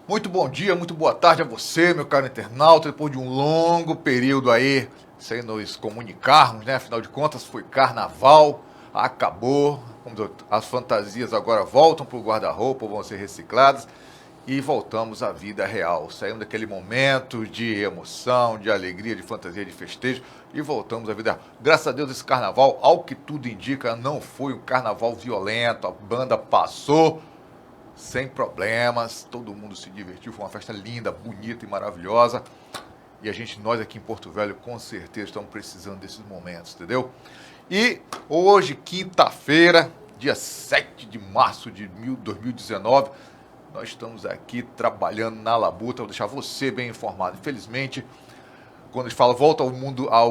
Muito bom dia, muito boa tarde a você, meu caro internauta. Depois de um longo período aí, sem nos comunicarmos, né? Afinal de contas, foi carnaval, acabou. As fantasias agora voltam para o guarda-roupa, vão ser recicladas e voltamos à vida real. Saímos daquele momento de emoção, de alegria, de fantasia, de festejo e voltamos à vida real. Graças a Deus, esse carnaval, ao que tudo indica, não foi um carnaval violento. A banda passou sem problemas, todo mundo se divertiu, foi uma festa linda, bonita e maravilhosa. E nós aqui em Porto Velho, com certeza estamos precisando desses momentos, entendeu? E hoje, quinta-feira, dia 7 de março de 2019, nós estamos aqui trabalhando na labuta, vou deixar você bem informado. Infelizmente, quando a gente fala volta ao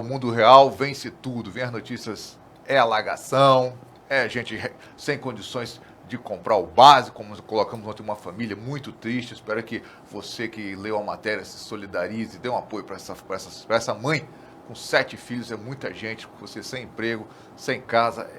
mundo real, vence tudo, vem as notícias, é alagação, é gente sem condições de comprar o básico, como colocamos ontem uma família muito triste. Espero que você que leu a matéria se solidarize, dê um apoio para essa mãe com 7 filhos, é muita gente, você sem emprego, sem casa,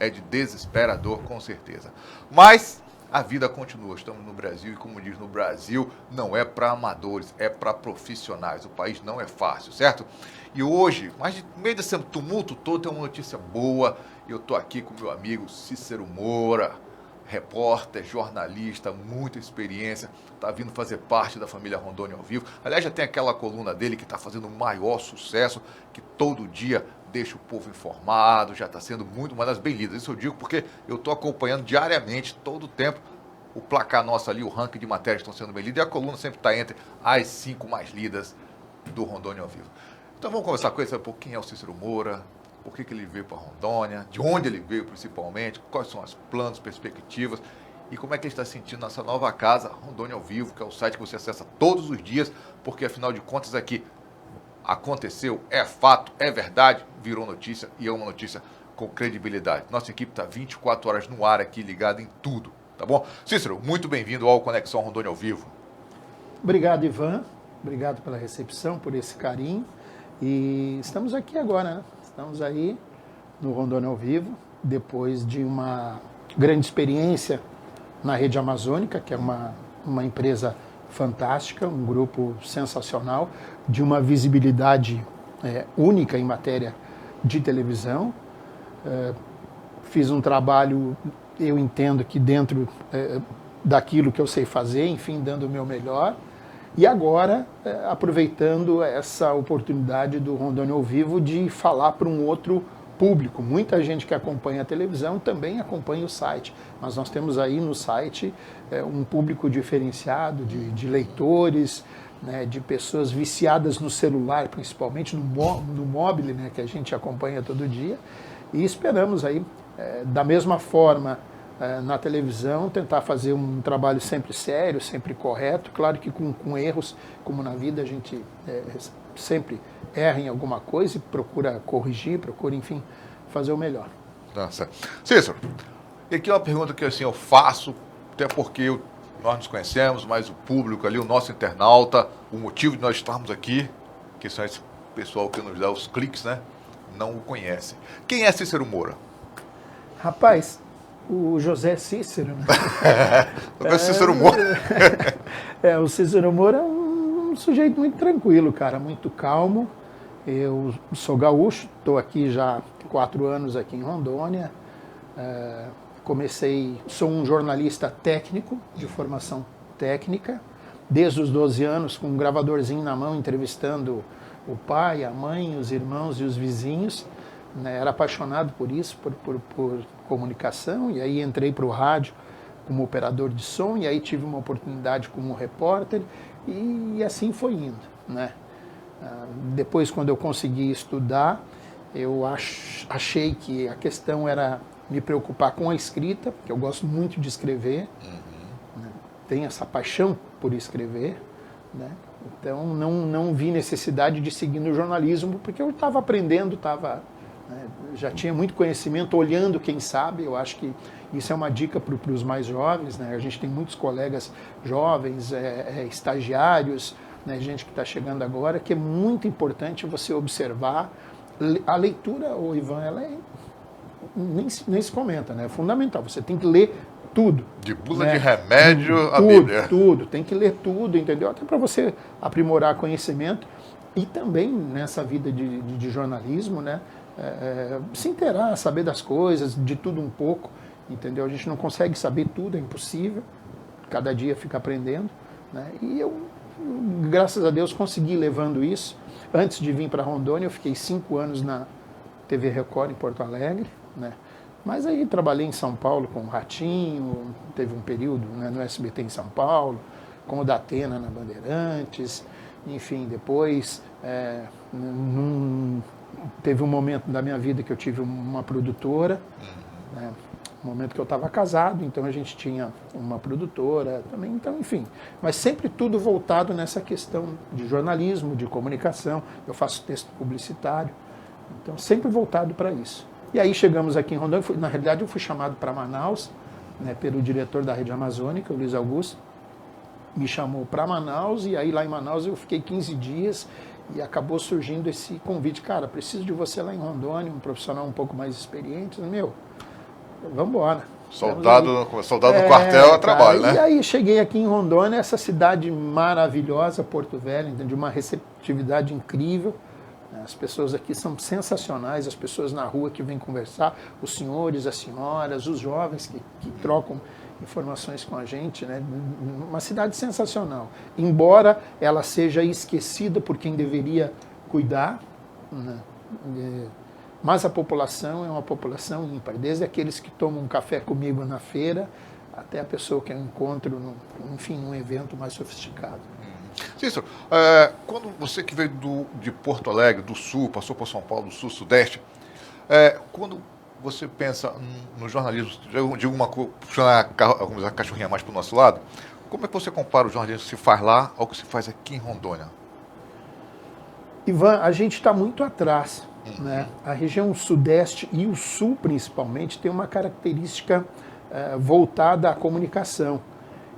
é de desesperador, com certeza. Mas a vida continua, estamos no Brasil e, como diz, no Brasil não é para amadores, é para profissionais. O país não é fácil, certo? E hoje, mas no meio desse tumulto todo, tem uma notícia boa. Eu estou aqui com meu amigo Cícero Moura, repórter, jornalista, muita experiência, está vindo fazer parte da família Rondônia ao vivo. Aliás, já tem aquela coluna dele que está fazendo o maior sucesso, que todo dia deixa o povo informado, já está sendo uma das bem lidas. Isso eu digo porque eu estou acompanhando diariamente, todo o tempo, o placar nosso ali, o ranking de matérias que estão sendo bem lidas, e a coluna sempre está entre as 5 mais lidas do Rondônia ao vivo. Então vamos conversar com ele, saber quem é o Cícero Moura, por que ele veio para Rondônia, de onde ele veio principalmente, quais são os planos, perspectivas e como é que ele está sentindo nessa nova casa, Rondônia ao Vivo, que é o site que você acessa todos os dias, porque afinal de contas aqui aconteceu, é fato, é verdade, virou notícia e é uma notícia com credibilidade. Nossa equipe está 24 horas no ar aqui, ligada em tudo, tá bom? Cícero, muito bem-vindo ao Conexão Rondônia ao Vivo. Obrigado, Ivan. Obrigado pela recepção, por esse carinho. E estamos aqui agora, né? Estamos aí no Rondônia ao Vivo, depois de uma grande experiência na Rede Amazônica, que é uma empresa fantástica, um grupo sensacional, de uma visibilidade única em matéria de televisão. Fiz um trabalho, eu entendo que dentro daquilo que eu sei fazer, enfim, dando o meu melhor. E agora, aproveitando essa oportunidade do Rondônia ao Vivo de falar para um outro público. Muita gente que acompanha a televisão também acompanha o site, mas nós temos aí no site um público diferenciado de leitores, né, de pessoas viciadas no celular, principalmente no mobile, né, que a gente acompanha todo dia. E esperamos aí, da mesma forma, na televisão, tentar fazer um trabalho sempre sério, sempre correto, claro que com erros, como na vida a gente sempre erra em alguma coisa e procura corrigir, procura, enfim, fazer o melhor. Tá certo. Cícero, e aqui é uma pergunta que assim, eu faço, até porque nós nos conhecemos, mas o público ali, o nosso internauta, o motivo de nós estarmos aqui, que são esse pessoal que nos dá os cliques, né, não o conhece. Quem é Cícero Moura? Rapaz, o José Cícero, né? O Cícero Moura. O Cícero Moura é um sujeito muito tranquilo, cara, muito calmo. Eu sou gaúcho, estou aqui já há 4 anos aqui em Rondônia. Sou um jornalista técnico, de formação técnica, desde os 12 anos, com um gravadorzinho na mão, entrevistando o pai, a mãe, os irmãos e os vizinhos. Era apaixonado por isso, por comunicação, e aí entrei para o rádio como operador de som, e aí tive uma oportunidade como repórter, e assim foi indo, né? Depois, quando eu consegui estudar, eu achei que a questão era me preocupar com a escrita, porque eu gosto muito de escrever, né? Tenho essa paixão por escrever, né? Então não vi necessidade de seguir no jornalismo, porque eu estava aprendendo, já tinha muito conhecimento, olhando quem sabe. Eu acho que isso é uma dica para os mais jovens, né? A gente tem muitos colegas jovens, estagiários, né? Gente que está chegando agora, que é muito importante você observar. A leitura, Ivan, ela é nem se comenta, né? É fundamental, você tem que ler tudo. De bula né? de remédio a tudo, Bíblia. Tudo, tem que ler tudo, entendeu? Até para você aprimorar conhecimento e também nessa vida de jornalismo, né? Se inteirar, saber das coisas, de tudo um pouco, entendeu? A gente não consegue saber tudo, é impossível, cada dia fica aprendendo, né? E eu, graças a Deus, consegui levando isso. Antes de vir para Rondônia, eu fiquei 5 anos na TV Record em Porto Alegre, né? Mas aí trabalhei em São Paulo com o Ratinho, teve um período, né, no SBT em São Paulo, com o Datena na Bandeirantes, enfim, depois teve um momento da minha vida que eu tive uma produtora, né, um momento que eu estava casado, então a gente tinha uma produtora também, então enfim, mas sempre tudo voltado nessa questão de jornalismo, de comunicação, eu faço texto publicitário, então sempre voltado para isso. E aí chegamos aqui em Rondônia, na realidade eu fui chamado para Manaus, né, pelo diretor da Rede Amazônica, o Luiz Augusto, me chamou para Manaus, e aí lá em Manaus eu fiquei 15 dias e acabou surgindo esse convite, cara, preciso de você lá em Rondônia, um profissional um pouco mais experiente, meu, vamos embora. Soldado no quartel é trabalho, né? E aí cheguei aqui em Rondônia, essa cidade maravilhosa, Porto Velho, de uma receptividade incrível. As pessoas aqui são sensacionais, as pessoas na rua que vêm conversar, os senhores, as senhoras, os jovens que trocam informações com a gente, né? Uma cidade sensacional. Embora ela seja esquecida por quem deveria cuidar, né? Mas a população é uma população ímpar, desde aqueles que tomam um café comigo na feira, até a pessoa que eu encontro, num evento mais sofisticado. Cícero, quando você que veio de Porto Alegre, do Sul, passou por São Paulo, do Sul, Sudeste, quando você pensa no jornalismo, de alguma coisa, puxando a cachorrinha mais para o nosso lado, como é que você compara o jornalismo que se faz lá ao que se faz aqui em Rondônia? Ivan, a gente está muito atrás. Né? A região Sudeste e o Sul, principalmente, tem uma característica voltada à comunicação.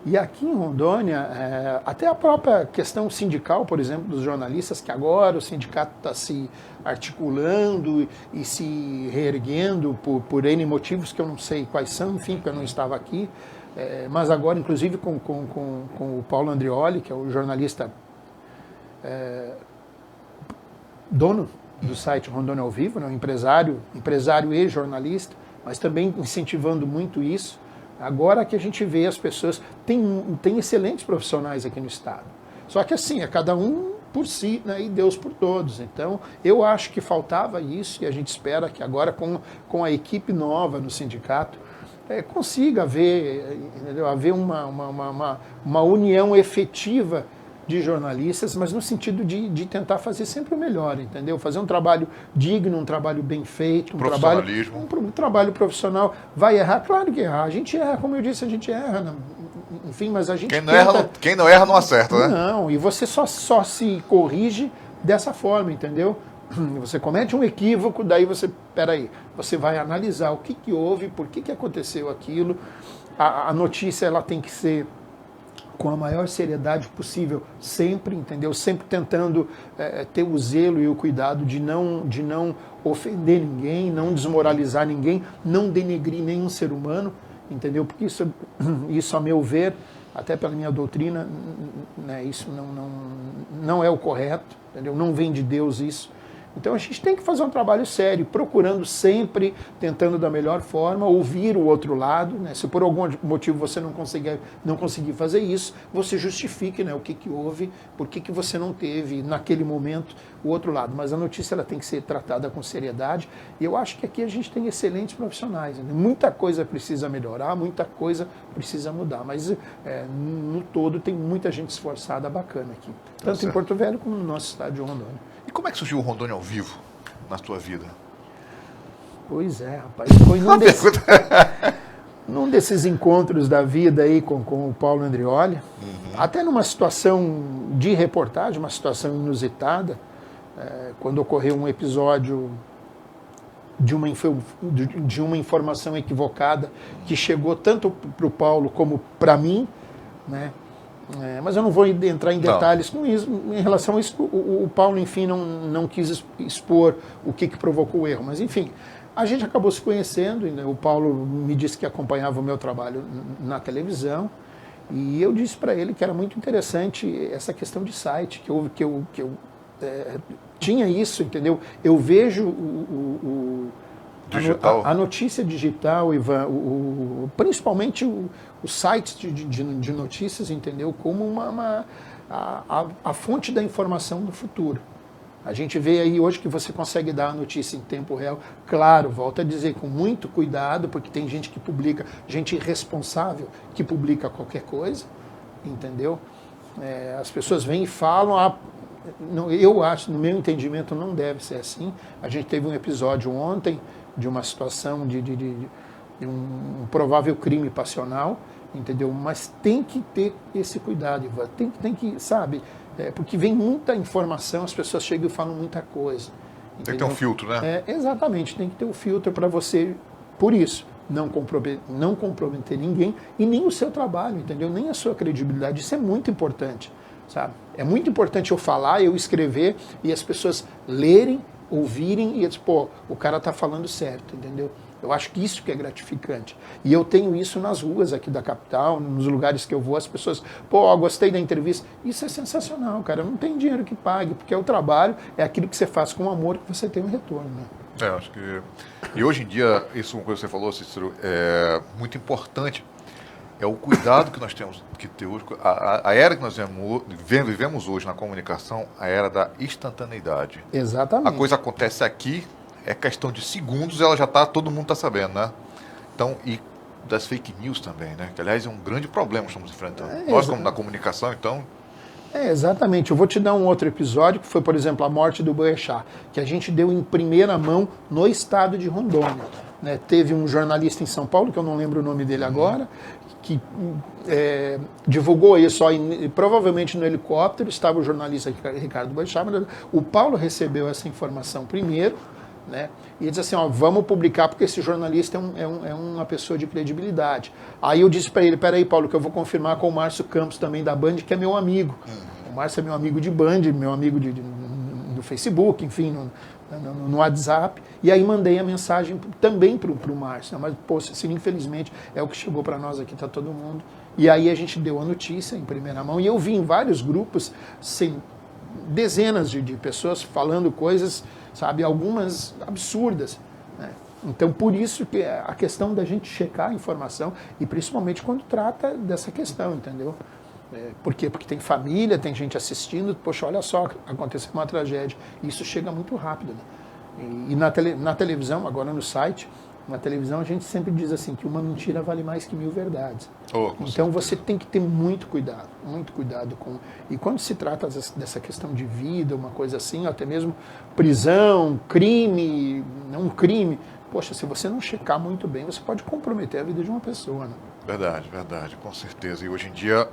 E aqui em Rondônia, até a própria questão sindical, por exemplo, dos jornalistas, que agora o sindicato está se articulando e se reerguendo por N motivos que eu não sei quais são, enfim, porque eu não estava aqui, mas agora, inclusive, com o Paulo Andrioli, que é o jornalista dono do site Rondônia ao Vivo, né, um empresário e jornalista, mas também incentivando muito isso. Agora que a gente vê as pessoas, tem excelentes profissionais aqui no estado. Só que assim, é cada um por si, né, e Deus por todos. Então, eu acho que faltava isso e a gente espera que agora com a equipe nova no sindicato, consiga haver uma união efetiva de jornalistas, mas no sentido de tentar fazer sempre o melhor, entendeu? Fazer um trabalho digno, um trabalho bem feito, um trabalho profissional. Vai errar? Claro que errar. A gente erra, como eu disse, a gente erra. Enfim, mas a gente quem não erra não acerta, né? Não, e você só se corrige dessa forma, entendeu? Você comete um equívoco, daí você vai analisar o que houve, por que aconteceu aquilo. A notícia ela tem que ser com a maior seriedade possível, sempre, entendeu? Sempre tentando ter o zelo e o cuidado de não ofender ninguém, não desmoralizar ninguém, não denegrir nenhum ser humano, entendeu? Porque isso a meu ver, até pela minha doutrina, né, isso não é o correto, entendeu? Não vem de Deus isso. Então a gente tem que fazer um trabalho sério, procurando sempre, tentando da melhor forma, ouvir o outro lado, né? Se por algum motivo você não conseguir fazer isso, você justifique, né, o que houve, por que você não teve naquele momento o outro lado. Mas a notícia ela tem que ser tratada com seriedade e eu acho que aqui a gente tem excelentes profissionais. Né? Muita coisa precisa melhorar, muita coisa precisa mudar, mas no todo tem muita gente esforçada bacana aqui, tanto em Porto Velho como no nosso estado de Rondônia. E como é que surgiu o Rondônia ao Vivo na sua vida? Pois é, rapaz. Foi num desses encontros da vida aí com o Paulo Andrioli, até numa situação de reportagem, uma situação inusitada, quando ocorreu um episódio de uma informação equivocada que chegou tanto para o Paulo como para mim, né? Mas eu não vou entrar em detalhes com isso. Em relação a isso, o Paulo, enfim, não quis expor o que provocou o erro. Mas, enfim, a gente acabou se conhecendo. Né? O Paulo me disse que acompanhava o meu trabalho na televisão. E eu disse para ele que era muito interessante essa questão de site, que eu tinha isso, entendeu? Eu vejo a notícia digital, Ivan, principalmente os sites de notícias, entendeu? Como a fonte da informação do futuro. A gente vê aí hoje que você consegue dar a notícia em tempo real. Claro, volto a dizer, com muito cuidado, porque tem gente que publica, gente irresponsável que publica qualquer coisa, entendeu? As pessoas vêm e falam, eu acho, no meu entendimento, não deve ser assim. A gente teve um episódio ontem de uma situação de um provável crime passional, entendeu? Mas tem que ter esse cuidado, Ivan. Tem que, sabe, porque vem muita informação, as pessoas chegam e falam muita coisa. Entendeu? Tem que ter um filtro, né? Exatamente, tem que ter um filtro para você, por isso, não comprometer ninguém e nem o seu trabalho, entendeu? Nem a sua credibilidade. Isso é muito importante, sabe? É muito importante eu falar, eu escrever e as pessoas lerem, ouvirem e dizer, pô, o cara está falando certo, entendeu? Eu acho que isso que é gratificante. E eu tenho isso nas ruas aqui da capital, nos lugares que eu vou, as pessoas, pô, gostei da entrevista. Isso é sensacional, cara. Não tem dinheiro que pague, porque é o trabalho, é aquilo que você faz com amor que você tem um retorno, né? Acho que... E hoje em dia, isso é uma coisa que você falou, Cícero, é muito importante. É o cuidado que nós temos que ter hoje. A era que nós vivemos hoje na comunicação, a era da instantaneidade. Exatamente. A coisa acontece aqui, é questão de segundos, ela já está, todo mundo está sabendo, né? Então, e das fake news também, né? Que, aliás, é um grande problema que estamos enfrentando. Nós, como na comunicação, então... Exatamente. Eu vou te dar um outro episódio, que foi, por exemplo, a morte do Boechat, que a gente deu em primeira mão no estado de Rondônia. Né? Teve um jornalista em São Paulo, que eu não lembro o nome dele agora, que divulgou isso, provavelmente no helicóptero, estava o jornalista Ricardo Boechat, o Paulo recebeu essa informação primeiro, né? E ele disse assim, vamos publicar porque esse jornalista é uma pessoa de credibilidade. Aí eu disse para ele, peraí, Paulo, que eu vou confirmar com o Márcio Campos também da Band, que é meu amigo. O Márcio é meu amigo de Band, meu amigo do Facebook, enfim, no WhatsApp. E aí mandei a mensagem também para o Márcio. Mas, pô, assim, infelizmente, é o que chegou para nós aqui, tá todo mundo. E aí a gente deu a notícia em primeira mão. E eu vi em vários grupos, dezenas de pessoas falando coisas, sabe, algumas absurdas, né? Então, por isso que a questão da gente checar a informação, e principalmente quando trata dessa questão, entendeu? Por quê? Porque tem família, tem gente assistindo, poxa, olha só, aconteceu uma tragédia. Isso chega muito rápido, né? E na televisão, agora no site, na televisão a gente sempre diz assim, que uma mentira vale mais que 1000 verdades. Então você tem que ter muito cuidado com... E quando se trata dessa questão de vida, uma coisa assim, até mesmo prisão, crime, não crime, poxa, se você não checar muito bem, você pode comprometer a vida de uma pessoa, né? Verdade, com certeza. E hoje em dia,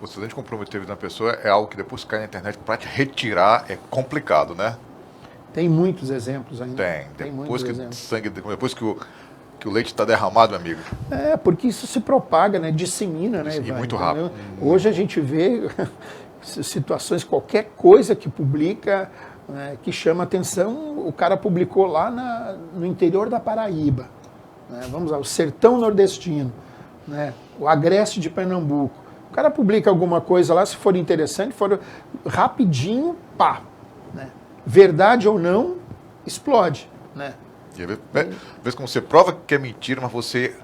o acidente de comprometer a vida de uma pessoa é algo que depois que cai na internet, para te retirar é complicado, né? Tem muitos exemplos ainda. Tem muitos exemplos. Depois que o leite está derramado, meu amigo. Porque isso se propaga, né? Dissemina, né, Ivan? E muito rápido. Hoje a gente vê situações, qualquer coisa que publica, né, que chama atenção, o cara publicou lá no interior da Paraíba, né? Vamos lá, o sertão nordestino, né? O agreste de Pernambuco. O cara publica alguma coisa lá, se for interessante, for rapidinho, pá, né? Verdade ou não, explode, né? Vê como você prova que é mentira, mas você,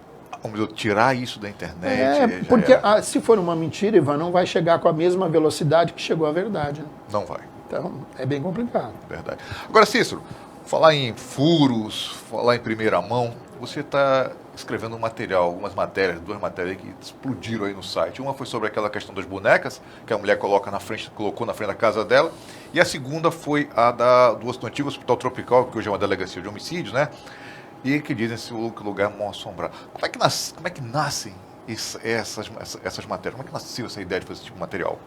tirar isso da internet... porque se for uma mentira, Ivan, não vai chegar com a mesma velocidade que chegou a verdade, né? Não vai. Então, é bem complicado. Verdade. Agora, Cícero, falar em furos, falar em primeira mão, você está escrevendo um material, algumas matérias, 2 matérias que explodiram aí no site. Uma foi sobre aquela questão das bonecas, que a mulher colocou na frente da casa dela, e a segunda foi a do antigo Hospital Tropical, que hoje é uma delegacia de homicídios, né? E que dizem esse lugar mal assombrado. Como é que nascem essas matérias? Como é que nasceu essa ideia de fazer esse tipo de material?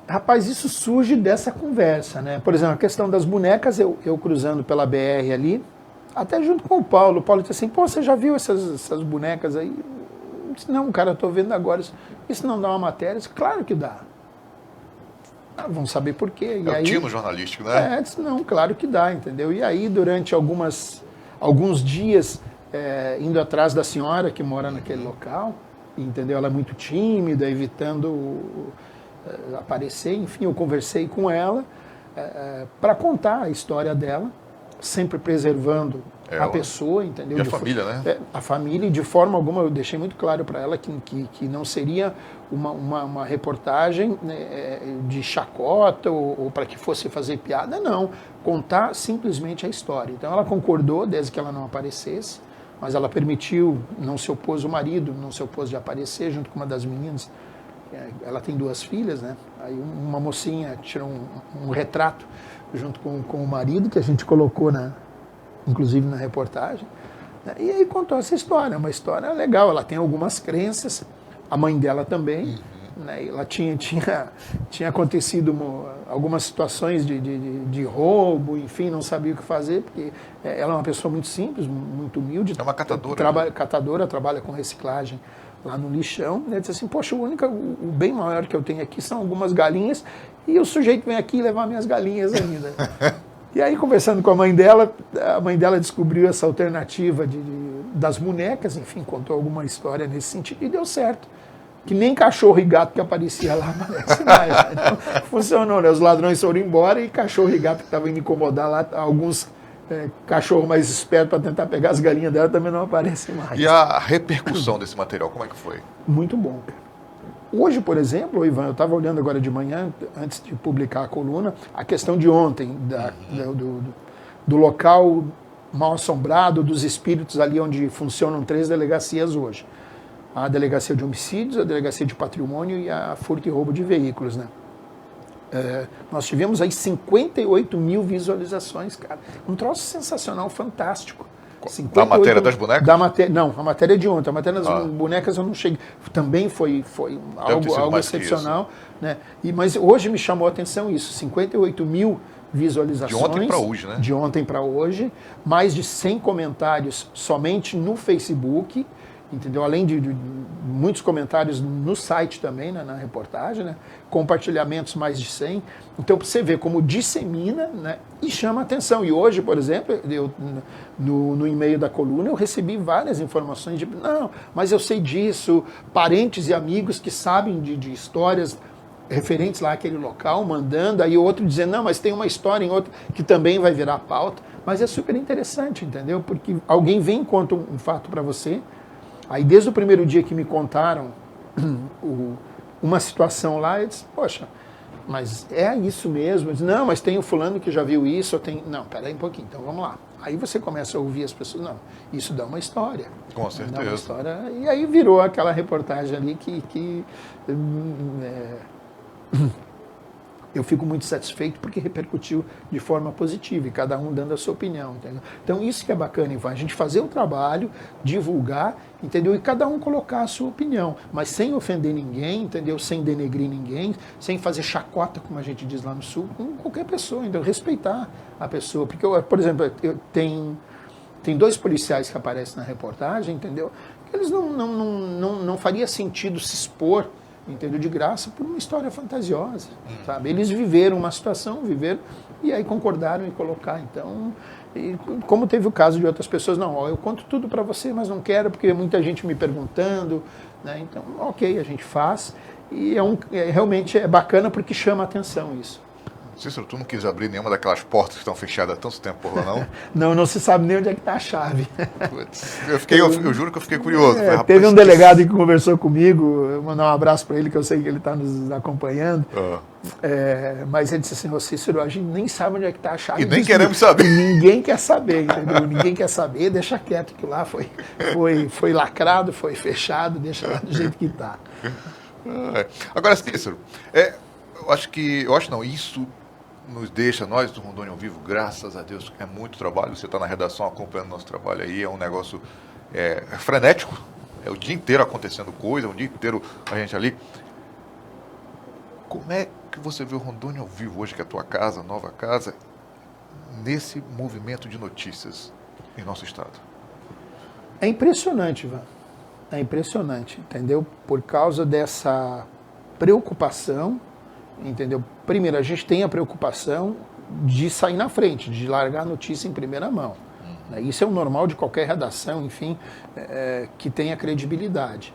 Rapaz, isso surge dessa conversa, né? Por exemplo, a questão das bonecas, eu cruzando pela BR ali, até junto com o Paulo disse assim, pô, você já viu essas bonecas aí? disse, não, cara, eu estou vendo agora. Isso não dá uma matéria? Eu disse, claro que dá. Vamos saber por quê. E é aí, o tino jornalístico, né? Disse, não, claro que dá, entendeu? E aí, durante alguns dias, indo atrás da senhora que mora naquele local, entendeu? Ela é muito tímida, evitando aparecer, enfim, eu conversei com ela para contar a história dela, sempre preservando a pessoa, entendeu? E a família, né? A família, e de forma alguma eu deixei muito claro para ela que não seria uma reportagem, né, de chacota ou para que fosse fazer piada, não. Contar simplesmente a história. Então ela concordou, desde que ela não aparecesse, mas ela permitiu, não se opôs o marido, não se opôs de aparecer junto com uma das meninas. Ela tem 2 filhas, né? Aí uma mocinha tirou um retrato junto com o marido, que a gente colocou inclusive na reportagem, né? E aí contou essa história, uma história legal. Ela tem algumas crenças, a mãe dela também, né? Ela tinha acontecido algumas situações de roubo, enfim, não sabia o que fazer, porque ela é uma pessoa muito simples, muito humilde. É uma catadora. Catadora, trabalha com reciclagem lá no lixão, né? Disse assim, poxa, o bem maior que eu tenho aqui são algumas galinhas, e o sujeito vem aqui levar minhas galinhas ainda. E aí, conversando com a mãe dela descobriu essa alternativa das bonecas, enfim, contou alguma história nesse sentido, e deu certo. Que nem cachorro e gato que aparecia lá aparece mais. Então, funcionou, né? Os ladrões foram embora e cachorro e gato que estavam indo incomodar lá, alguns cachorro mais esperto para tentar pegar as galinhas dela também não aparecem mais. E a repercussão desse material, como é que foi? Muito bom, cara. Hoje, por exemplo, Ivan, eu estava olhando agora de manhã, antes de publicar a coluna, a questão de ontem, do local mal assombrado, dos espíritos ali onde funcionam 3 delegacias hoje. A delegacia de homicídios, a delegacia de patrimônio e a furto e roubo de veículos, né? Nós tivemos aí 58 mil visualizações, cara. Um troço sensacional, fantástico. Da matéria das bonecas? Não, a matéria é de ontem. A matéria das bonecas eu não cheguei. Também foi algo excepcional. Né? Mas hoje me chamou a atenção isso. 58 mil visualizações. De ontem para hoje, né? De ontem para hoje. Mais de 100 comentários somente no Facebook. Entendeu? Além de muitos comentários no site também, né, na reportagem, né? Compartilhamentos mais de 100. Então, você vê como dissemina, né, e chama atenção. E hoje, por exemplo, no e-mail da coluna, eu recebi várias informações de, não, mas eu sei disso, parentes e amigos que sabem de histórias referentes lá àquele local, mandando, aí outro dizendo, não, mas tem uma história em outro que também vai virar pauta. Mas é super interessante, entendeu? Porque alguém vem e conta um fato para você. Aí, desde o primeiro dia que me contaram uma situação lá, eu disse, poxa, mas é isso mesmo? Eu disse, não, mas tem o fulano que já viu isso, não, peraí um pouquinho, então vamos lá. Aí você começa a ouvir as pessoas, não, isso dá uma história. Com certeza. Dá uma história, e aí virou aquela reportagem ali que eu fico muito satisfeito porque repercutiu de forma positiva e cada um dando a sua opinião, entendeu? Então isso que é bacana, Ivan, a gente fazer o trabalho, divulgar, entendeu? E cada um colocar a sua opinião, mas sem ofender ninguém, entendeu? Sem denegrir ninguém, sem fazer chacota, como a gente diz lá no Sul, com qualquer pessoa, então respeitar a pessoa, porque, por exemplo, tem 2 policiais que aparecem na reportagem, entendeu? Eles não faria sentido se expor, entendeu, de graça por uma história fantasiosa, sabe? Eles viveram uma situação, e aí concordaram em colocar. Então, como teve o caso de outras pessoas, não, eu conto tudo para você, mas não quero porque muita gente me perguntando, né? Então, ok, a gente faz e realmente é bacana porque chama a atenção isso. Cícero, tu não quis abrir nenhuma daquelas portas que estão fechadas há tanto tempo por lá, não? Não se sabe nem onde é que está a chave. Putz, eu juro que eu fiquei curioso. Falei, teve um delegado que conversou comigo, eu mandar um abraço para ele, que eu sei que ele está nos acompanhando. Mas ele disse assim, ô Cícero, a gente nem sabe onde é que está a chave. E nem queremos saber. Ninguém quer saber, entendeu? Ninguém quer saber, deixa quieto que lá foi lacrado, foi fechado, deixa lá do jeito que está. Agora, Cícero, isso nos deixa, nós do Rondônia ao Vivo, graças a Deus, é muito trabalho. Você está na redação acompanhando nosso trabalho aí, é um negócio frenético, é o dia inteiro acontecendo coisa, o dia inteiro a gente ali. Como é que você vê o Rondônia ao Vivo hoje, que é a tua casa, nova casa, nesse movimento de notícias em nosso estado? É impressionante, Ivan. É impressionante, entendeu? Por causa dessa preocupação, entendeu? Primeiro, a gente tem a preocupação de sair na frente, de largar a notícia em primeira mão. Né? Isso é o normal de qualquer redação, enfim, que tenha credibilidade.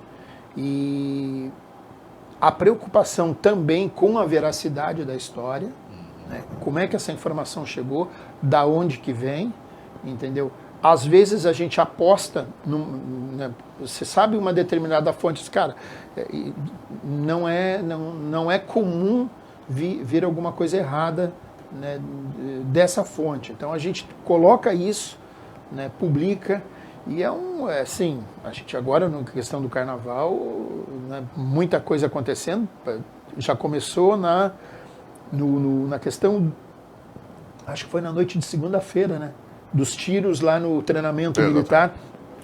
E a preocupação também com a veracidade da história, né? Como é que essa informação chegou, da onde que vem, entendeu? Às vezes a gente aposta, né, você sabe uma determinada fonte, cara, não é comum vir alguma coisa errada, né, dessa fonte. Então a gente coloca isso, né, publica, e assim, a gente agora, na questão do carnaval, né, muita coisa acontecendo, já começou na questão, acho que foi na noite de segunda-feira, né? Dos tiros lá no treinamento militar.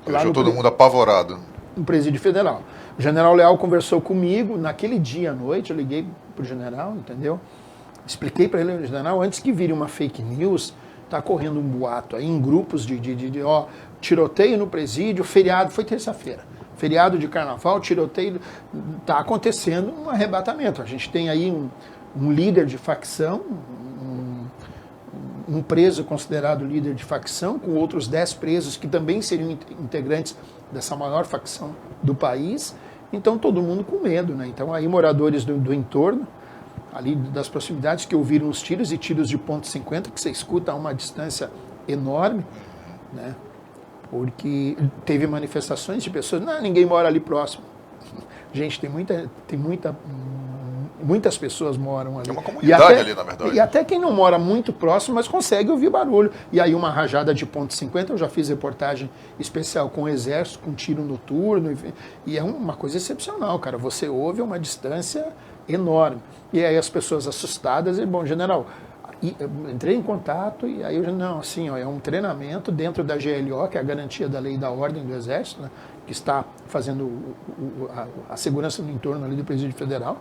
Deixou todo mundo apavorado. No Presídio Federal. O general Leal conversou comigo naquele dia à noite, eu liguei pro general, entendeu? Expliquei para ele, general, antes que vire uma fake news, tá correndo um boato aí em grupos de tiroteio no presídio, feriado, foi terça-feira. Feriado de carnaval, tiroteio, tá acontecendo um arrebatamento. A gente tem aí um líder de facção, um preso considerado líder de facção, com outros 10 presos que também seriam integrantes dessa maior facção do país. Então todo mundo com medo, né? Então aí moradores do entorno, ali das proximidades, que ouviram os tiros, e tiros de .50, que você escuta a uma distância enorme, né? Porque teve manifestações de pessoas, não, ninguém mora ali próximo. Gente, muitas pessoas moram ali. É uma comunidade ali, na verdade. E até quem não mora muito próximo, mas consegue ouvir barulho. E aí uma rajada de .50, eu já fiz reportagem especial com o Exército, com tiro noturno, e é uma coisa excepcional, cara. Você ouve a uma distância enorme. E aí as pessoas assustadas, e bom, general, entrei em contato, e aí eu não, assim, ó, é um treinamento dentro da GLO, que é a Garantia da Lei e da Ordem do Exército, né, que está fazendo a segurança no entorno ali do Presídio Federal.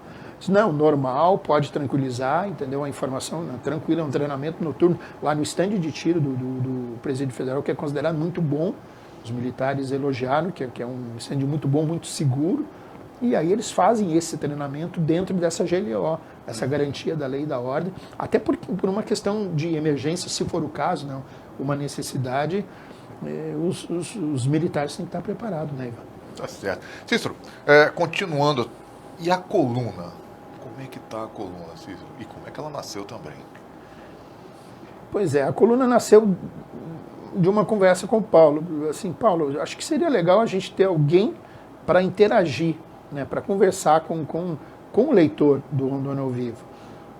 Não, normal, pode tranquilizar, entendeu? A informação, não, tranquila, é um treinamento noturno lá no estande de tiro do Presídio Federal, que é considerado muito bom. Os militares elogiaram, que é um estande muito bom, muito seguro. E aí eles fazem esse treinamento dentro dessa GLO, essa garantia da lei e da ordem, até por uma questão de emergência, se for o caso, não, uma necessidade, os militares têm que estar preparados, né, Ivan? Tá certo. Cícero, continuando, e a coluna? Como é que está a coluna, Cícero? E como é que ela nasceu também? Pois é, a coluna nasceu de uma conversa com o Paulo. Assim, Paulo, acho que seria legal a gente ter alguém para interagir, né, para conversar com o leitor do Rondônia ao Vivo,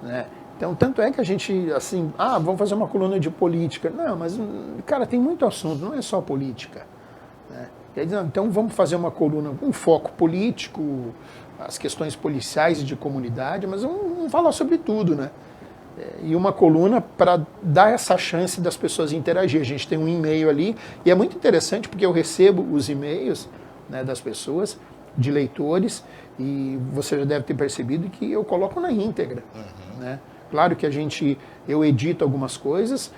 né? Então, tanto é que a gente, assim, vamos fazer uma coluna de política. Não, mas, cara, tem muito assunto, não é só política, né? E aí, então, vamos fazer uma coluna com foco político, as questões policiais e de comunidade, mas vamos falar sobre tudo, né? E uma coluna para dar essa chance das pessoas interagir. A gente tem um e-mail ali, e é muito interessante porque eu recebo os e-mails, né, das pessoas, de leitores, e você já deve ter percebido que eu coloco na íntegra, né? Claro que eu edito algumas coisas,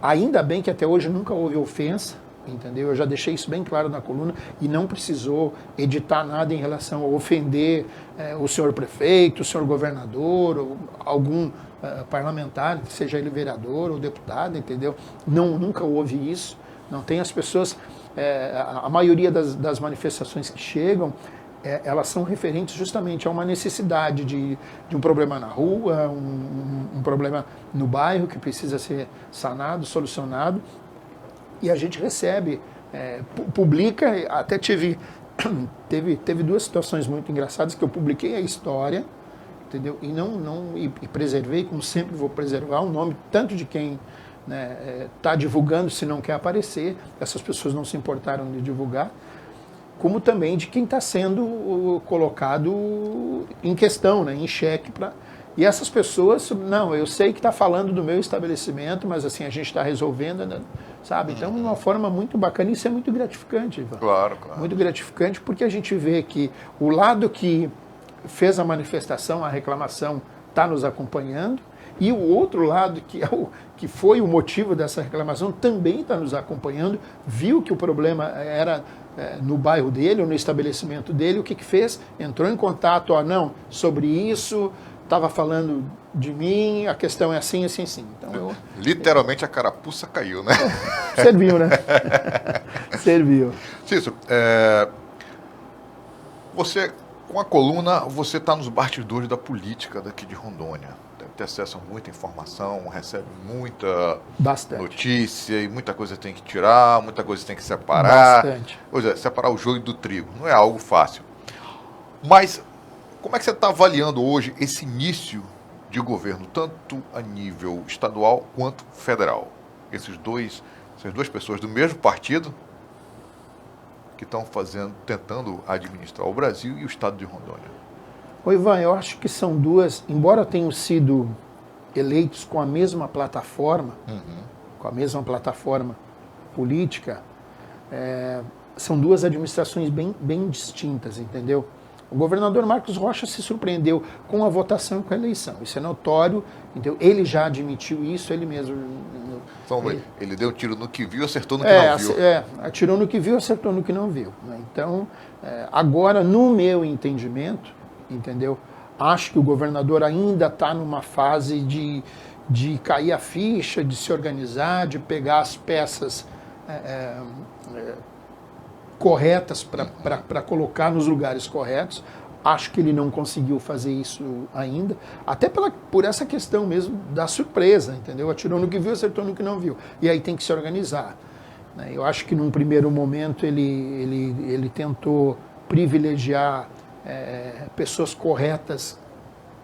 ainda bem que até hoje nunca houve ofensa, entendeu? Eu já deixei isso bem claro na coluna, e não precisou editar nada em relação a ofender o senhor prefeito, o senhor governador, ou algum parlamentar, seja ele vereador ou deputado, entendeu? Não, nunca houve isso. Não tem as pessoas, a maioria das manifestações que chegam, elas são referentes justamente a uma necessidade de um problema na rua, um problema no bairro que precisa ser sanado, solucionado, e a gente recebe, publica, até teve duas situações muito engraçadas, que eu publiquei a história, entendeu? E preservei, como sempre vou preservar, o nome tanto de quem está divulgando, se não quer aparecer, essas pessoas não se importaram de divulgar, como também de quem está sendo colocado em questão, né, em xeque. E essas pessoas, não, eu sei que está falando do meu estabelecimento, mas assim, a gente está resolvendo, né, sabe? Então, de uma forma muito bacana, isso é muito gratificante, Ivan. Claro, claro. Muito gratificante, porque a gente vê que o lado que fez a manifestação, a reclamação, está nos acompanhando, E o outro lado, que foi o motivo dessa reclamação, também está nos acompanhando, viu que o problema era no bairro dele, ou no estabelecimento dele, o que fez? Entrou em contato, não, sobre isso, estava falando de mim, a questão é assim, assim, assim. Então, literalmente a carapuça caiu, né? Serviu, né? Serviu. Cícero, você, com a coluna, você está nos bastidores da política daqui de Rondônia. Deve ter acesso a muita informação, recebe muita notícia e muita coisa tem que tirar, muita coisa tem que separar. Bastante. Pois é, separar o joio do trigo. Não é algo fácil. Mas como é que você está avaliando hoje esse início de governo, tanto a nível estadual quanto federal? Essas duas pessoas do mesmo partido que estão tentando administrar o Brasil e o estado de Rondônia. Ô Ivan, eu acho que são duas, embora tenham sido eleitos com a mesma plataforma, política, são duas administrações bem distintas, entendeu? O governador Marcos Rocha se surpreendeu com a votação e com a eleição. Isso é notório, entendeu? Ele já admitiu isso, ele mesmo. Então, ele deu tiro no que viu, acertou no que não viu. Atirou no que viu, acertou no que não viu. Né? Então, agora, no meu entendimento, entendeu? Acho que o governador ainda está numa fase de cair a ficha, de se organizar, de pegar as peças corretas para colocar nos lugares corretos. Acho que ele não conseguiu fazer isso ainda, até por essa questão mesmo da surpresa, entendeu? Atirou no que viu, acertou no que não viu. E aí tem que se organizar. Eu acho que num primeiro momento ele tentou privilegiar pessoas corretas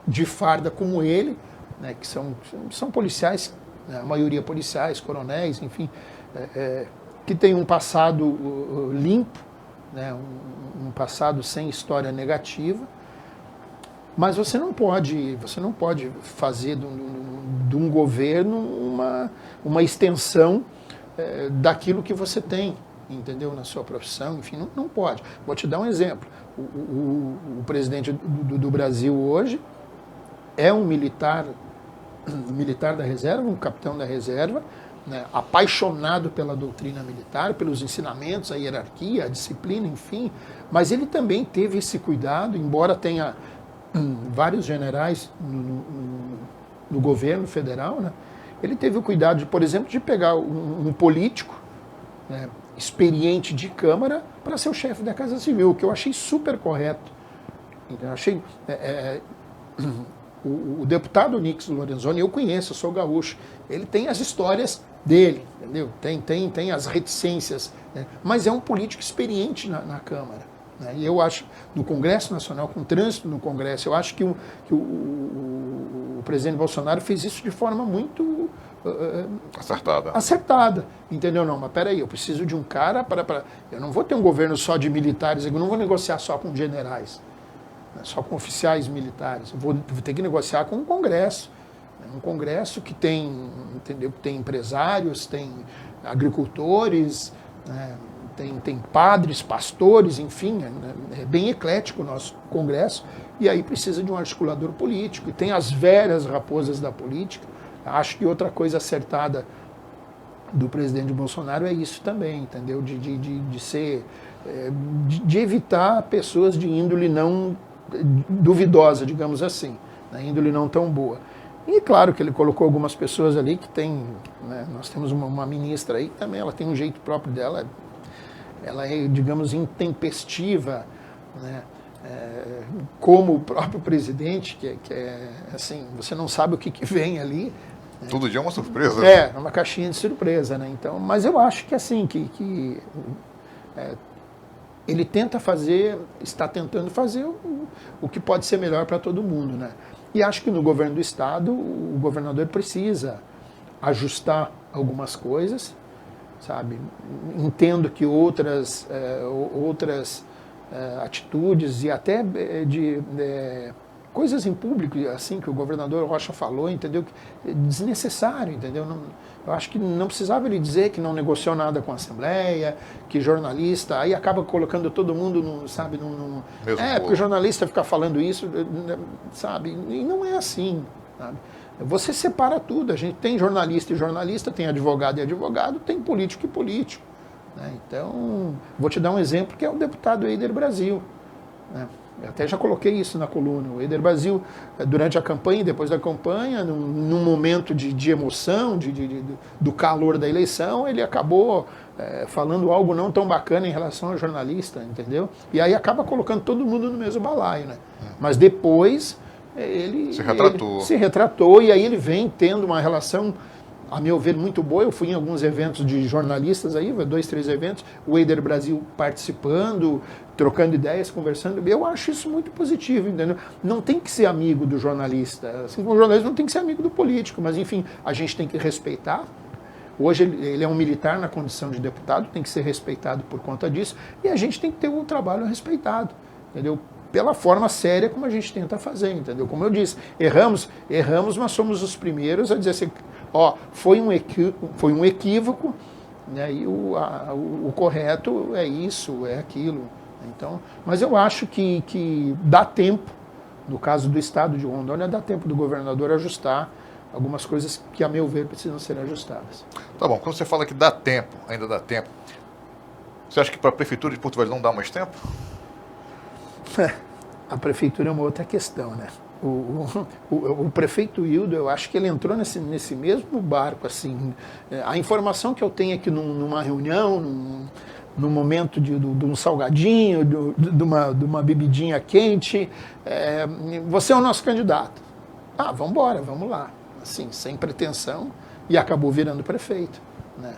de farda como ele, né, que são policiais, né, a maioria policiais, coronéis, enfim, que tem um passado limpo, né, um passado sem história negativa, mas você não pode fazer de um governo uma extensão daquilo que você tem, entendeu, na sua profissão, enfim, não pode. Vou te dar um exemplo. O presidente do Brasil hoje é um militar da reserva, um capitão da reserva, né, apaixonado pela doutrina militar, pelos ensinamentos, a hierarquia, a disciplina, enfim, mas ele também teve esse cuidado, embora tenha vários generais no governo federal, né, ele teve o cuidado, por exemplo, de pegar um político, né, experiente de Câmara para ser o chefe da Casa Civil, o que eu achei super correto. Eu achei... O deputado Nix Lorenzoni, eu conheço, eu sou gaúcho, ele tem as histórias dele, entendeu? Tem as reticências, né? Mas é um político experiente na Câmara. Né? E eu acho, no Congresso Nacional, com trânsito no Congresso, eu acho que o presidente Bolsonaro fez isso de forma muito... acertada, entendeu? Não, mas peraí, eu preciso de um cara eu não vou ter um governo só de militares, eu não vou negociar só com generais, só com oficiais militares, eu vou ter que negociar com um Congresso, um Congresso que tem, entendeu? Tem empresários, tem agricultores, né? tem padres, pastores, enfim, é bem eclético o nosso Congresso, e aí precisa de um articulador político, e tem as velhas raposas da política. Acho que outra coisa acertada do presidente Bolsonaro é isso também, entendeu? De evitar pessoas de índole não duvidosa, digamos assim, né? Índole não tão boa. E claro que ele colocou algumas pessoas ali que tem, né? Nós temos uma ministra aí que também ela tem um jeito próprio dela, ela é, digamos, intempestiva, né? Como o próprio presidente, que é assim, você não sabe o que vem ali. Todo dia é uma surpresa. É uma caixinha de surpresa, né? Então, mas eu acho que assim, ele está tentando fazer o que pode ser melhor para todo mundo, né? E acho que no governo do estado, o governador precisa ajustar algumas coisas, sabe? Entendo que outras atitudes e até coisas em público, assim, que o governador Rocha falou, entendeu? Desnecessário, entendeu? Eu acho que não precisava ele dizer que não negociou nada com a Assembleia, que jornalista, aí acaba colocando todo mundo, sabe, porque o jornalista fica falando isso, sabe, e não é assim, sabe? Você separa tudo. A gente tem jornalista e jornalista, tem advogado e advogado, tem político e político. Né? Então, vou te dar um exemplo que é o deputado Eider Brasil. Né? Eu até já coloquei isso na coluna. O Eider Brasil, durante a campanha e depois da campanha, num momento de emoção, do calor da eleição, ele acabou falando algo não tão bacana em relação ao jornalista, entendeu? E aí acaba colocando todo mundo no mesmo balaio, né? Mas depois ele se retratou e aí ele vem tendo uma relação, a meu ver, muito boa. Eu fui em alguns eventos de jornalistas aí, 2, 3 eventos, o Eider Brasil participando, trocando ideias, conversando. Eu acho isso muito positivo, entendeu? Não tem que ser amigo do jornalista. Assim como o jornalista não tem que ser amigo do político, mas enfim, a gente tem que respeitar. Hoje ele é um militar na condição de deputado, tem que ser respeitado por conta disso, e a gente tem que ter um trabalho respeitado, entendeu? Pela forma séria como a gente tenta fazer, entendeu? Como eu disse, erramos, mas somos os primeiros a dizer assim, ó, foi um equívoco, né, e o correto é isso, é aquilo. Então, mas eu acho que dá tempo, no caso do estado de Rondônia, dá tempo do governador ajustar algumas coisas que, a meu ver, precisam ser ajustadas. Tá bom, quando você fala que dá tempo, ainda dá tempo, você acha que para a Prefeitura de Porto Velho não dá mais tempo? A Prefeitura é uma outra questão, né? O prefeito Hildo, eu acho que ele entrou nesse mesmo barco, assim. A informação que eu tenho é que numa reunião, num momento de um salgadinho, de uma bebidinha quente, você é o nosso candidato. Ah, vamos embora, vamos lá. Assim, sem pretensão, e acabou virando prefeito. Né?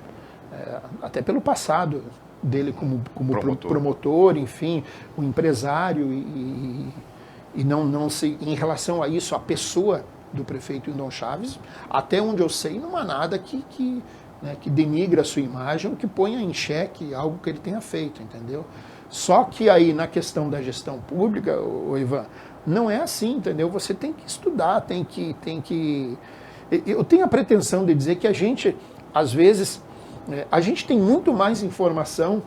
Até pelo passado dele como promotor, enfim, o empresário, e não se, em relação a isso, a pessoa do prefeito Hildon Chaves, até onde eu sei, não há nada que denigra a sua imagem ou que ponha em xeque algo que ele tenha feito, entendeu? Só que aí, na questão da gestão pública, Ivan, não é assim, entendeu? Você tem que estudar, tem que... Eu tenho a pretensão de dizer que a gente, às vezes, a gente tem muito mais informação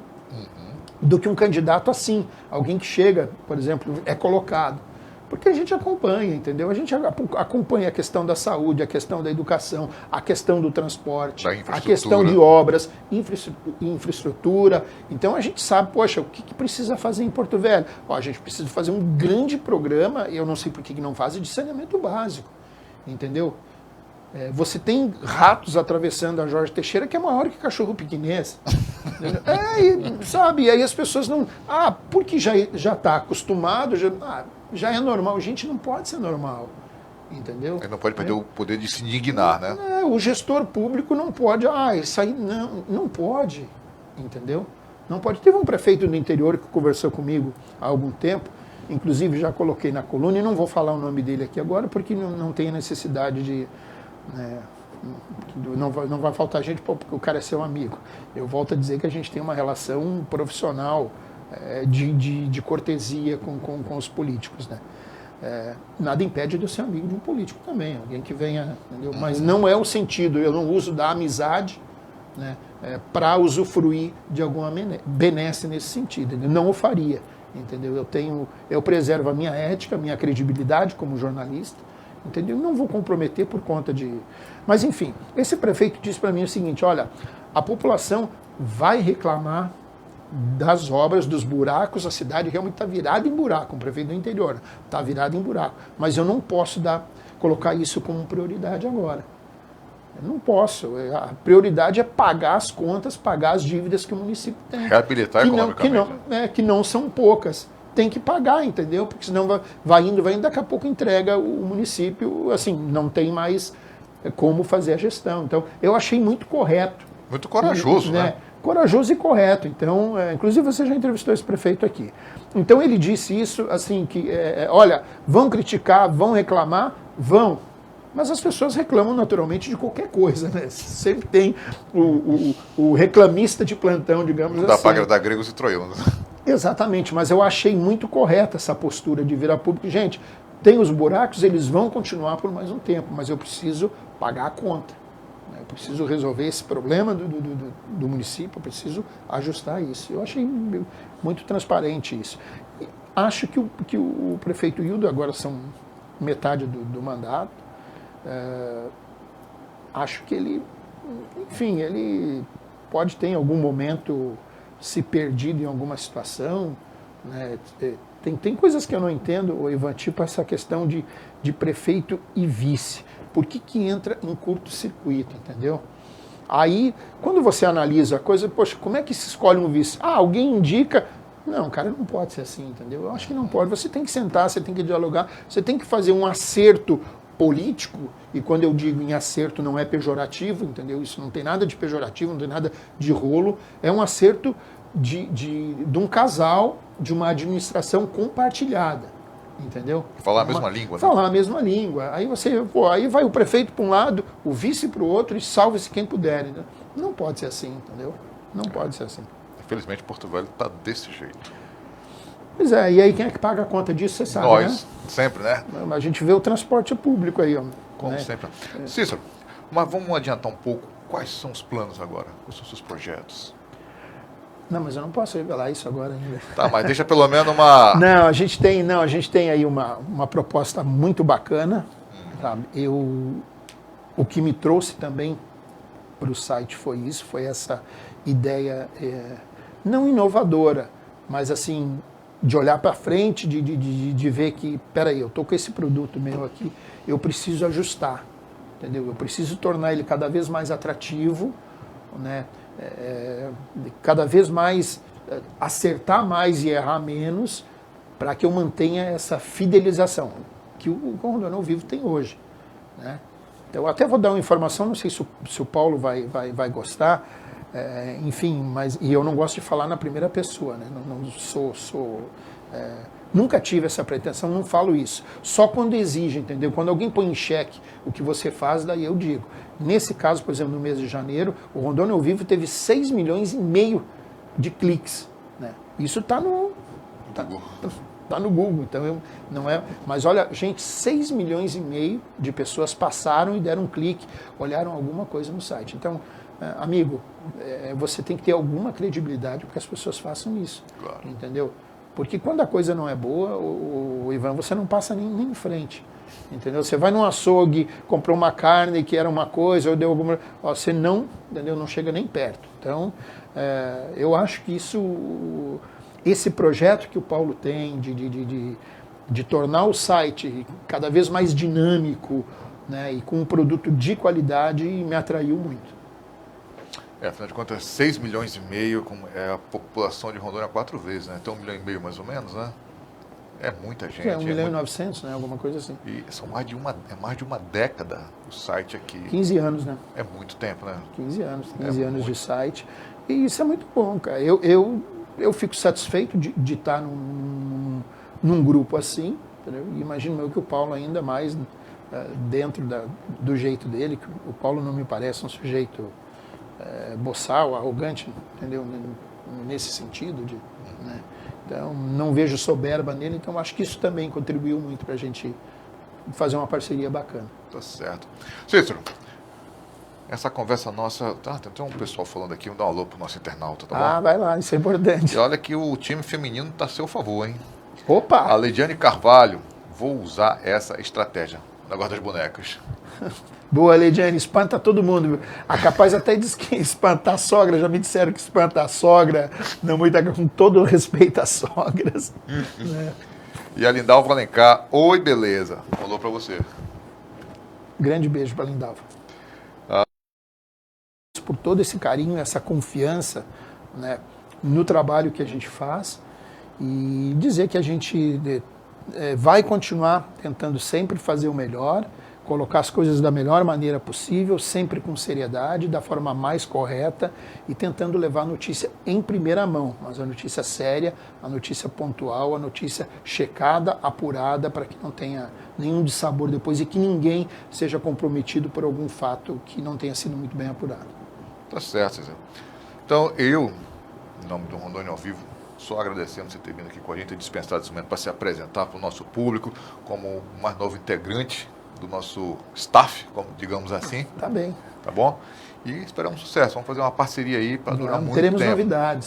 do que um candidato assim. Alguém que chega, por exemplo, é colocado. Porque a gente acompanha, entendeu? A gente acompanha a questão da saúde, a questão da educação, a questão do transporte, a questão de obras, infraestrutura. Então a gente sabe, poxa, o que precisa fazer em Porto Velho? Ó, a gente precisa fazer um grande programa, eu não sei por que não faz, de saneamento básico, entendeu? Você tem ratos atravessando a Jorge Teixeira que é maior que cachorro piquinês. Sabe? E aí as pessoas não... porque já está acostumado, já é normal. Gente, não pode ser normal. Entendeu? Ele não pode perder o poder de se indignar, né? O gestor público não pode... isso aí não pode. Entendeu? Não pode. Teve um prefeito do interior que conversou comigo há algum tempo, inclusive já coloquei na coluna, e não vou falar o nome dele aqui agora, porque não tem necessidade de... Não vai faltar gente porque o cara é seu amigo. Eu volto a dizer que a gente tem uma relação profissional de cortesia com os políticos, né? Nada impede de eu ser amigo de um político também, alguém que venha, entendeu? Mas não é o sentido, eu não uso da amizade, né, para usufruir de alguma benesse nesse sentido, entendeu? Não o faria, entendeu? Eu preservo a minha ética, a minha credibilidade como jornalista, entendeu? Não vou comprometer por conta de... Mas, enfim, esse prefeito disse para mim o seguinte, olha, a população vai reclamar das obras, dos buracos, a cidade realmente está virada em buraco, um prefeito do interior está virado em buraco, mas eu não posso colocar isso como prioridade agora. Eu não posso. A prioridade é pagar as contas, pagar as dívidas que o município tem. Reabilitar economicamente. Que não são poucas. Tem que pagar, entendeu? Porque senão vai indo, daqui a pouco entrega o município, assim, não tem mais como fazer a gestão. Então, eu achei muito correto. Muito corajoso, né? Corajoso e correto. Então, inclusive você já entrevistou esse prefeito aqui. Então, ele disse isso, assim, que, olha, vão criticar, vão reclamar, vão. Mas as pessoas reclamam naturalmente de qualquer coisa, né? Sempre tem o reclamista de plantão, digamos assim. Dá para agradar gregos e troianos. Exatamente, mas eu achei muito correta essa postura de vir a público. Gente, tem os buracos, eles vão continuar por mais um tempo, mas eu preciso pagar a conta. Eu preciso resolver esse problema do município, eu preciso ajustar isso. Eu achei muito transparente isso. E acho que o prefeito Hildo, agora são metade do mandato, Acho que ele, enfim, ele pode ter em algum momento se perdido em alguma situação, né? Tem coisas que eu não entendo, Ivan, tipo essa questão de prefeito e vice. Por que entra em curto-circuito, entendeu? Aí, quando você analisa a coisa, poxa, como é que se escolhe um vice? Alguém indica. Não, cara, não pode ser assim, entendeu? Eu acho que não pode. Você tem que sentar, você tem que dialogar, você tem que fazer um acerto político, e quando eu digo em acerto não é pejorativo, entendeu? Isso não tem nada de pejorativo, não tem nada de rolo, é um acerto de um casal, de uma administração compartilhada, entendeu? Falar a mesma língua, né? Falar a mesma língua. Aí aí vai o prefeito para um lado, o vice para o outro e salve-se quem puder, entendeu? Não pode ser assim, entendeu? Não pode ser assim. Infelizmente, Porto Velho está desse jeito. Pois é, e aí quem é que paga a conta disso, você sabe, Nós, né? sempre, né? A gente vê o transporte público aí, ó. Como né? sempre. Cícero, mas vamos adiantar um pouco. Quais são os planos agora? Quais são os seus projetos? Não, mas eu não posso revelar isso agora ainda. Tá, mas deixa pelo menos uma... Não, a gente tem aí uma proposta muito bacana, sabe? O que me trouxe também para o site foi essa ideia, não inovadora, mas assim, de olhar para frente, de ver que, peraí, eu estou com esse produto meu aqui, eu preciso ajustar, entendeu? Eu preciso tornar ele cada vez mais atrativo, né? Cada vez mais acertar mais e errar menos, para que eu mantenha essa fidelização que o Rondônia ao Vivo tem hoje, né? Então, eu até vou dar uma informação, não sei se o Paulo vai gostar, enfim, e eu não gosto de falar na primeira pessoa, né? Não nunca tive essa pretensão, não falo isso. Só quando exige, entendeu? Quando alguém põe em xeque o que você faz, daí eu digo. Nesse caso, por exemplo, no mês de janeiro, o Rondônia ao Vivo teve 6,5 milhões de cliques, né? Isso está no Google, então não é. Mas olha, gente, 6,5 milhões de pessoas passaram e deram um clique, olharam alguma coisa no site. Então, amigo, você tem que ter alguma credibilidade para que as pessoas façam isso, Claro. Entendeu? Porque quando a coisa não é boa, o Ivan, você não passa nem em frente. Entendeu? Você vai num açougue, comprou uma carne que era uma coisa, ou deu alguma. Você não, entendeu? Não chega nem perto. Então, eu acho que esse projeto que o Paulo tem de tornar o site cada vez mais dinâmico, né, e com um produto de qualidade, me atraiu muito. Afinal de contas, 6,5 milhões é a população de Rondônia 4 vezes, né? Então 1,5 milhão mais ou menos, né? É muita gente. 1,9 milhão, né? Alguma coisa assim. E são mais de uma década o site aqui. 15 anos, né? É muito tempo, né? 15 anos de site. E isso é muito bom, cara. Eu fico satisfeito de estar num grupo assim, entendeu? E imagino que o Paulo ainda mais dentro do jeito dele, que o Paulo não me parece um sujeito boçal, arrogante, entendeu? Nesse sentido, né? Então, não vejo soberba nele, então acho que isso também contribuiu muito para a gente fazer uma parceria bacana. Tá certo. Cícero, essa conversa nossa... tem um pessoal falando aqui, vamos dar um alô pro nosso internauta, tá bom? Vai lá, isso é importante. E olha que o time feminino tá a seu favor, hein? Opa! A Leidiane Carvalho, vou usar essa estratégia, o negócio das bonecas. Boa, Leidiane, espanta todo mundo. A capaz até diz que espantar a sogra, já me disseram que espantar a sogra, não muito, com todo respeito às sogras. Né? E a Lindalva Alencar, oi, beleza. Falou pra você. Grande beijo para Lindalva. Por todo esse carinho, essa confiança, né, no trabalho que a gente faz, e dizer que a gente vai continuar tentando sempre fazer o melhor, colocar as coisas da melhor maneira possível, sempre com seriedade, da forma mais correta e tentando levar a notícia em primeira mão, mas a notícia séria, a notícia pontual, a notícia checada, apurada, para que não tenha nenhum dissabor depois e que ninguém seja comprometido por algum fato que não tenha sido muito bem apurado. Tá certo, Zé. Então, eu, em nome do Rondônia ao Vivo, só agradecendo você ter vindo aqui com a gente e dispensado esse momento para se apresentar para o nosso público como o mais novo integrante do nosso staff, como digamos assim. Tá bem. Tá bom? E esperamos sucesso. Vamos fazer uma parceria aí para durar muito teremos tempo.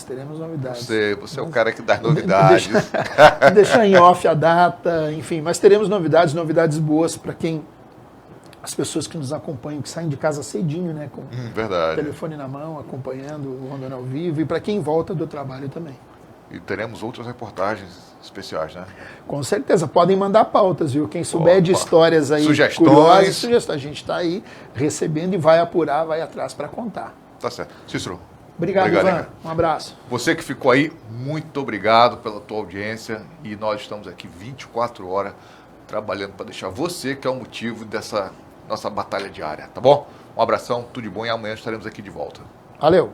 Teremos novidades. Você é o cara que dá novidades. Deixar em off a data, enfim, mas teremos novidades boas para quem as pessoas que nos acompanham, que saem de casa cedinho, né? Com o Verdade. telefone na mão, acompanhando o Rondônia ao Vivo, e para quem volta do trabalho também. E teremos outras reportagens especiais, né? Com certeza, podem mandar pautas, viu? Quem souber de Opa. histórias aí Sugestões. curiosas, sugestões, a gente está aí recebendo e vai apurar, vai atrás para contar. Tá certo. Cícero. Obrigado, Ivan. Ivan. Um abraço. Você que ficou aí, muito obrigado pela tua audiência. E nós estamos aqui 24 horas trabalhando para deixar você, que é o motivo dessa nossa batalha diária, tá bom? Um abração, tudo de bom e amanhã estaremos aqui de volta. Valeu.